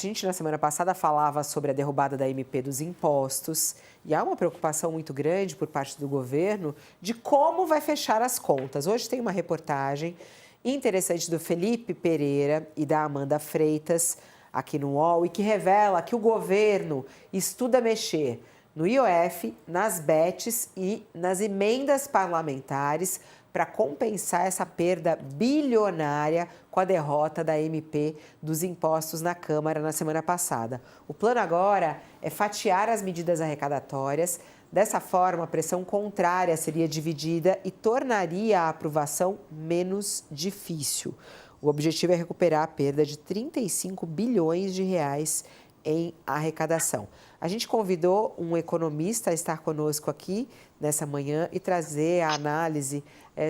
A gente, na semana passada, falava sobre a derrubada da MP dos impostos e há uma preocupação muito grande por parte do governo de como vai fechar as contas. Hoje tem uma reportagem interessante do Felipe Pereira e da Amanda Freitas aqui no UOL e que revela que o governo estuda mexer no IOF, nas BETs e nas emendas parlamentares para compensar essa perda bilionária com a derrota da MP dos impostos na Câmara na semana passada. O plano agora é fatiar as medidas arrecadatórias. Dessa forma, a pressão contrária seria dividida e tornaria a aprovação menos difícil. O objetivo é recuperar a perda de 35 bilhões de reais em arrecadação. A gente convidou um economista a estar conosco aqui nessa manhã e trazer a análise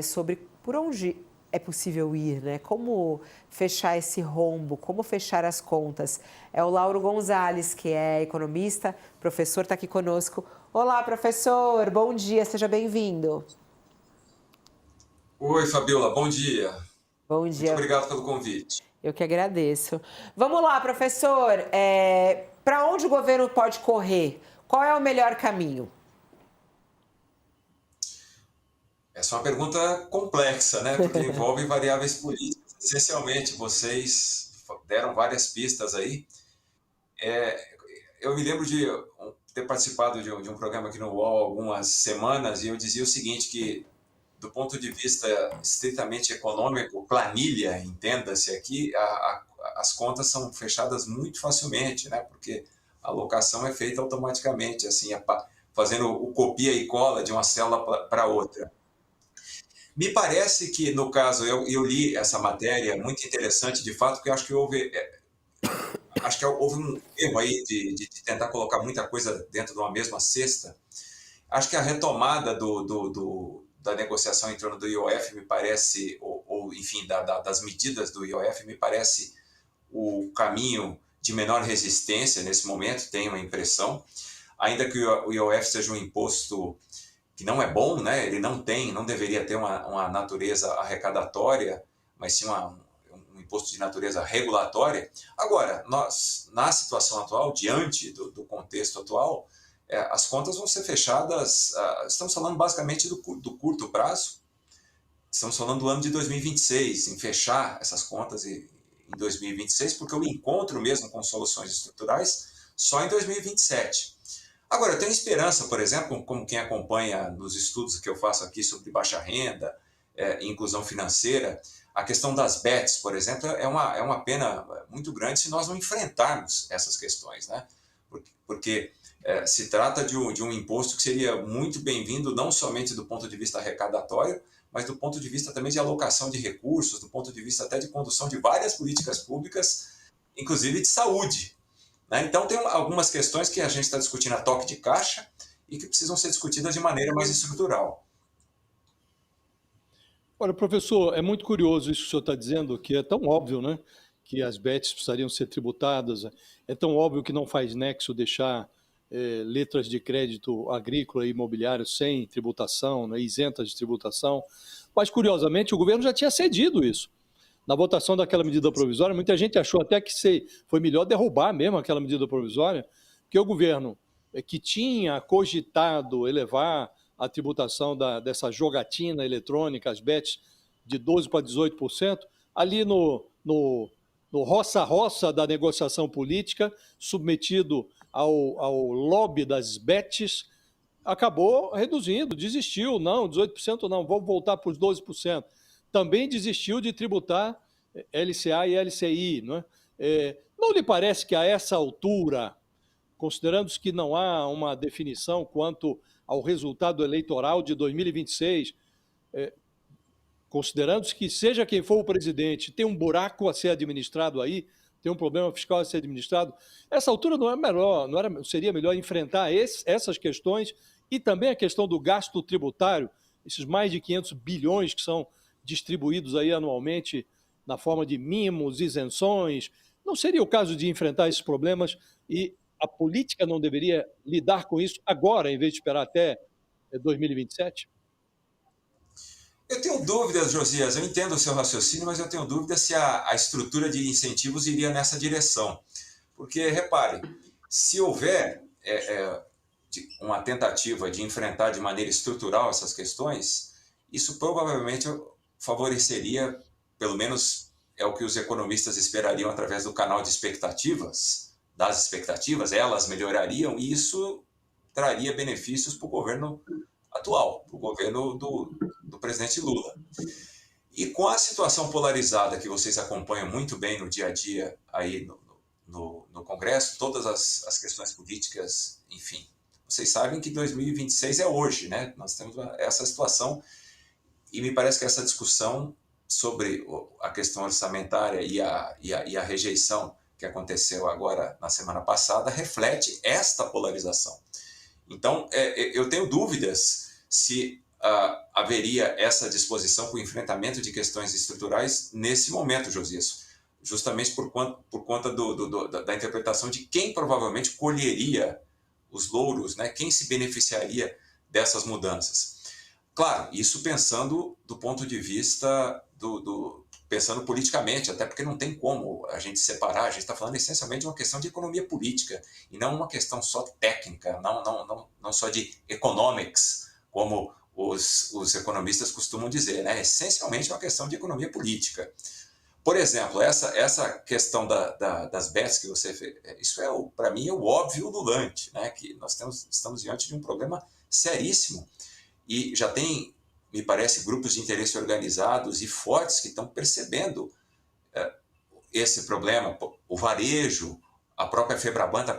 sobre por onde é possível ir, né? Como fechar esse rombo, como fechar as contas. É o Lauro Gonzalez, que é economista, professor, está aqui conosco. Olá, professor, bom dia, seja bem-vindo. Oi, Fabiola, bom dia. Bom Muito dia, obrigado pelo convite. eu que agradeço. Vamos lá, professor, para onde o governo pode correr? Qual é o melhor caminho? Essa é uma pergunta complexa, né? Porque envolve variáveis políticas. Essencialmente, vocês deram várias pistas aí. Eu me lembro de ter participado de um programa aqui no UOL há algumas semanas e eu dizia o seguinte, que do ponto de vista estritamente econômico, planilha, entenda-se aqui, as contas são fechadas muito facilmente, né? Porque a alocação é feita automaticamente, assim, fazendo o copia e cola de uma célula para outra. Me parece que, no caso, eu li essa matéria muito interessante, de fato, porque eu acho que houve um erro aí de tentar colocar muita coisa dentro de uma mesma cesta. Acho que a retomada da negociação em torno do IOF me parece, enfim, das medidas do IOF, me parece o caminho de menor resistência nesse momento, tenho a impressão. Ainda que o IOF seja um imposto que não é bom, né? Ele não deveria ter uma natureza arrecadatória, mas sim um imposto de natureza regulatória. Agora, nós, na situação atual, diante do contexto atual, as contas vão ser fechadas, estamos falando basicamente do curto prazo, estamos falando do ano de 2026, em fechar essas contas em 2026, porque eu me encontro mesmo com soluções estruturais só em 2027. Agora, eu tenho esperança, por exemplo, como quem acompanha nos estudos que eu faço aqui sobre baixa renda e inclusão financeira, a questão das bets, por exemplo, é uma pena muito grande se nós não enfrentarmos essas questões, né? Porque se trata de um imposto que seria muito bem-vindo, não somente do ponto de vista arrecadatório, mas do ponto de vista também de alocação de recursos, do ponto de vista até de condução de várias políticas públicas, inclusive de saúde, né? Então, tem algumas questões que a gente está discutindo a toque de caixa e que precisam ser discutidas de maneira mais estrutural. Olha, professor, é muito curioso isso que o senhor está dizendo, que é tão óbvio, né? Que as bets precisariam ser tributadas. É tão óbvio que não faz nexo deixar letras de crédito agrícola e imobiliário sem tributação, né, isentas de tributação. Mas, curiosamente, o governo já tinha cedido isso. Na votação daquela medida provisória, muita gente achou até que foi melhor derrubar mesmo aquela medida provisória, porque o governo que tinha cogitado elevar a tributação dessa jogatina eletrônica, as bets, de 12% para 18%, ali no roça-roça da negociação política, submetido ao lobby das bets, acabou reduzindo, desistiu, não, 18% não, vamos voltar para os 12%. Também desistiu de tributar LCA e LCI. Não é? Não lhe parece que a essa altura, considerando que não há uma definição quanto ao resultado eleitoral de 2026, considerando que seja quem for o presidente, tem um buraco a ser administrado aí, tem um problema fiscal a ser administrado, essa altura seria melhor enfrentar essas questões e também a questão do gasto tributário, esses mais de 500 bilhões que são distribuídos aí anualmente na forma de mimos, isenções. Não seria o caso de enfrentar esses problemas e a política não deveria lidar com isso agora, em vez de esperar até 2027? Eu tenho dúvidas, Josias, eu entendo o seu raciocínio, mas eu tenho dúvidas se a estrutura de incentivos iria nessa direção. Porque, repare, se houver uma tentativa de enfrentar de maneira estrutural essas questões, isso provavelmente favoreceria, pelo menos é o que os economistas esperariam através do canal de expectativas, das expectativas, elas melhorariam e isso traria benefícios para o governo atual, para o governo do presidente Lula. E com a situação polarizada que vocês acompanham muito bem no dia a dia aí no Congresso, todas as questões políticas, enfim, vocês sabem que 2026 é hoje, né? Nós temos essa situação e me parece que essa discussão sobre a questão orçamentária e a rejeição que aconteceu agora na semana passada reflete esta polarização. Então, eu tenho dúvidas se haveria essa disposição para o enfrentamento de questões estruturais nesse momento, Josias, justamente por conta da interpretação de quem provavelmente colheria os louros, né? Quem se beneficiaria dessas mudanças. Claro, isso pensando do ponto de vista pensando politicamente, até porque não tem como a gente separar, a gente está falando essencialmente de uma questão de economia política e não uma questão só técnica, não só de economics, como os economistas costumam dizer, né? Essencialmente é uma questão de economia política. Por exemplo, essa questão das bets que você fez, isso para mim é o óbvio ululante, né? Que nós estamos diante de um problema seríssimo e já tem, me parece, grupos de interesse organizados e fortes que estão percebendo esse problema. O varejo, a própria Febraban está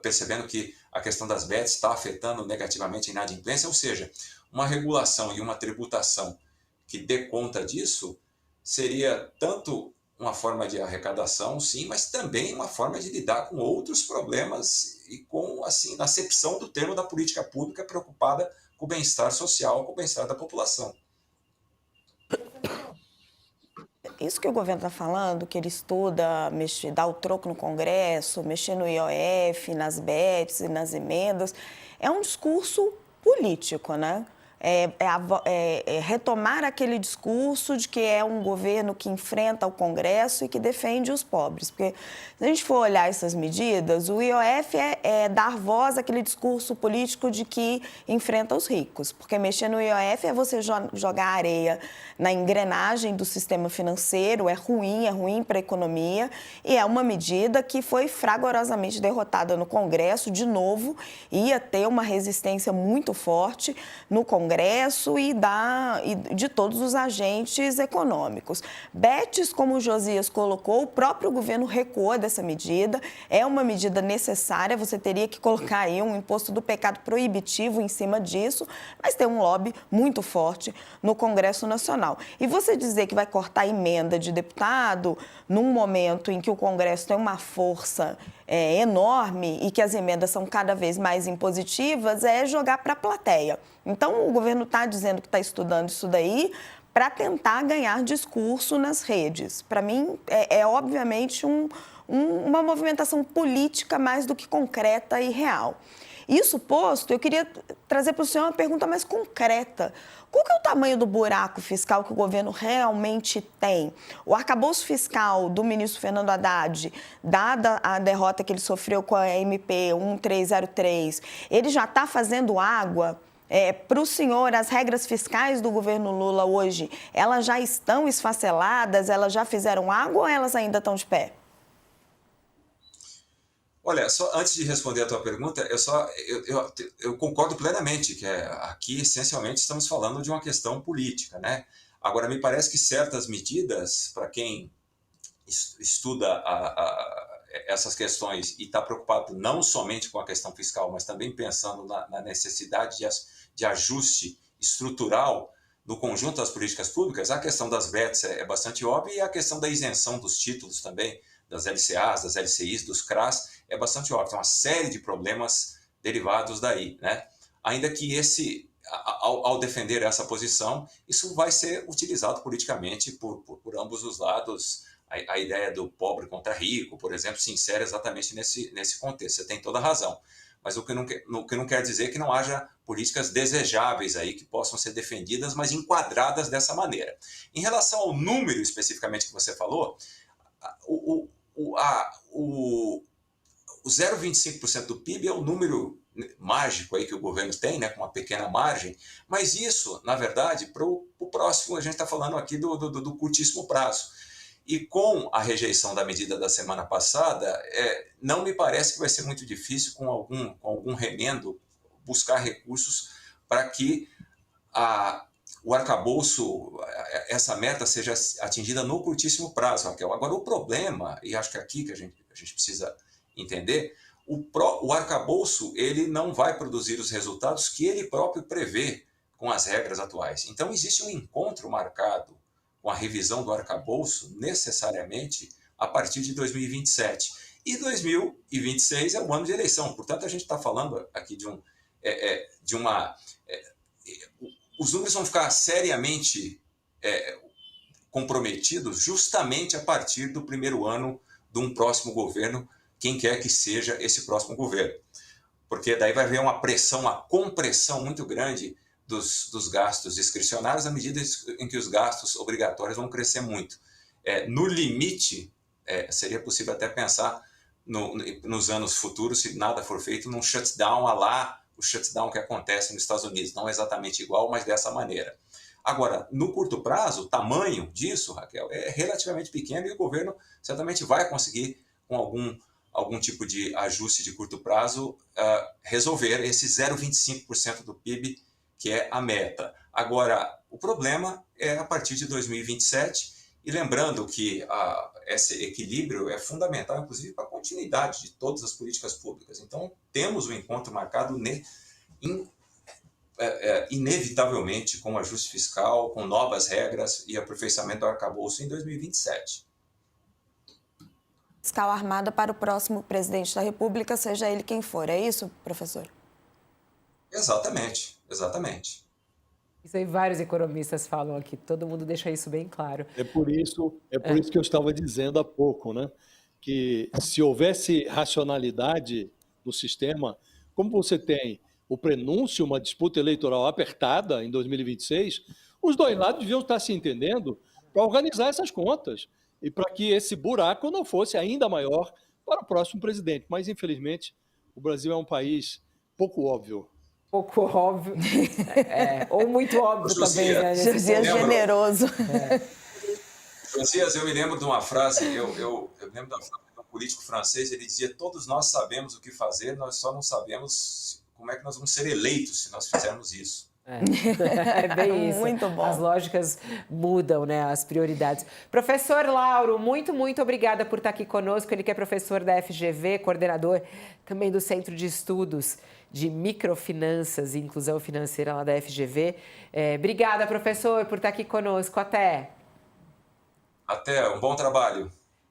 percebendo que a questão das bets está afetando negativamente a inadimplência, ou seja, uma regulação e uma tributação que dê conta disso seria tanto uma forma de arrecadação, sim, mas também uma forma de lidar com outros problemas e com, assim, a acepção do termo da política pública preocupada com o bem-estar social, com o bem-estar da população. Isso que o governo está falando, que ele estuda, dar o troco no Congresso, mexer no IOF, nas bets e nas emendas, é um discurso político, né? Retomar aquele discurso de que é um governo que enfrenta o Congresso e que defende os pobres. Porque se a gente for olhar essas medidas, o IOF é dar voz àquele discurso político de que enfrenta os ricos. Porque mexer no IOF é você jogar areia na engrenagem do sistema financeiro, é ruim para a economia e é uma medida que foi fragorosamente derrotada no Congresso, de novo, ia ter uma resistência muito forte no Congresso e de todos os agentes econômicos. Bets, como o Josias colocou, o próprio governo recuou dessa medida, é uma medida necessária, você teria que colocar aí um imposto do pecado proibitivo em cima disso, mas tem um lobby muito forte no Congresso Nacional. E você dizer que vai cortar a emenda de deputado num momento em que o Congresso tem uma força enorme e que as emendas são cada vez mais impositivas, é jogar para a plateia. Então, o governo está dizendo que está estudando isso daí para tentar ganhar discurso nas redes. Para mim, obviamente uma movimentação política mais do que concreta e real. Isso posto, eu queria trazer para o senhor uma pergunta mais concreta. Qual que é o tamanho do buraco fiscal que o governo realmente tem? O arcabouço fiscal do ministro Fernando Haddad, dada a derrota que ele sofreu com a MP 1303, ele já está fazendo água? Para o senhor, as regras fiscais do governo Lula hoje, elas já estão esfaceladas, elas já fizeram água ou elas ainda estão de pé? Olha, só antes de responder a tua pergunta, eu concordo plenamente que aqui, essencialmente, estamos falando de uma questão política, né? Agora, me parece que certas medidas, para quem estuda essas questões e está preocupado não somente com a questão fiscal, mas também pensando na necessidade de ajuste estrutural no conjunto das políticas públicas, a questão das bets é bastante óbvia e a questão da isenção dos títulos também, das LCAs, das LCIs, dos CRAs, é bastante óbvio. Tem uma série de problemas derivados daí, né? Ainda que ao defender essa posição, isso vai ser utilizado politicamente por ambos os lados. A ideia do pobre contra rico, por exemplo, se insere exatamente nesse contexto. Você tem toda a razão. Mas o que não quer dizer que não haja políticas desejáveis aí que possam ser defendidas, mas enquadradas dessa maneira. Em relação ao número especificamente que você falou, o 0,25% do PIB é o número mágico aí que o governo tem, né, com uma pequena margem, mas isso, na verdade, para o próximo, a gente está falando aqui do curtíssimo prazo. E com a rejeição da medida da semana passada, não me parece que vai ser muito difícil, com algum remendo, buscar recursos para que o arcabouço, essa meta seja atingida no curtíssimo prazo, Raquel. Agora, o problema, e acho que é aqui que a gente precisa entender, o arcabouço ele não vai produzir os resultados que ele próprio prevê com as regras atuais. Então, existe um encontro marcado com a revisão do arcabouço, necessariamente, a partir de 2027. E 2026 é o ano de eleição. Portanto, a gente está falando aqui os números vão ficar seriamente comprometidos justamente a partir do primeiro ano de um próximo governo, quem quer que seja esse próximo governo. Porque daí vai haver uma pressão, uma compressão muito grande dos gastos discricionários à medida em que os gastos obrigatórios vão crescer muito. No limite, seria possível até pensar nos anos futuros, se nada for feito, num shutdown o shutdown que acontece nos Estados Unidos. Não é exatamente igual, mas dessa maneira. Agora, no curto prazo, o tamanho disso, Raquel, é relativamente pequeno e o governo certamente vai conseguir, com algum tipo de ajuste de curto prazo, resolver esse 0,25% do PIB, que é a meta. Agora, o problema é a partir de 2027, e lembrando que esse equilíbrio é fundamental, inclusive, para a continuidade de todas as políticas públicas. Então, temos um encontro marcado inevitavelmente com o ajuste fiscal, com novas regras e aperfeiçoamento do arcabouço em 2027. Fiscal armada para o próximo presidente da República, seja ele quem for. É isso, professor? Exatamente. Isso aí vários economistas falam aqui, todo mundo deixa isso bem claro. É por isso que eu estava dizendo há pouco, né? Que se houvesse racionalidade no sistema, como você tem o prenúncio, uma disputa eleitoral apertada em 2026, os dois lados deviam estar se entendendo para organizar essas contas e para que esse buraco não fosse ainda maior para o próximo presidente. Mas, infelizmente, o Brasil é um país pouco óbvio. Pouco óbvio, ou muito óbvio também, né? Josias generoso. Josias, eu me lembro de uma frase, eu lembro da frase de um político francês, ele dizia: todos nós sabemos o que fazer, nós só não sabemos como é que nós vamos ser eleitos se nós fizermos isso. É bem isso. Muito bom. As lógicas mudam, né? As prioridades. Professor Lauro, muito obrigada por estar aqui conosco. Ele que é professor da FGV, coordenador também do Centro de Estudos de Microfinanças e Inclusão Financeira lá da FGV. Obrigada, professor, por estar aqui conosco. Até, um bom trabalho.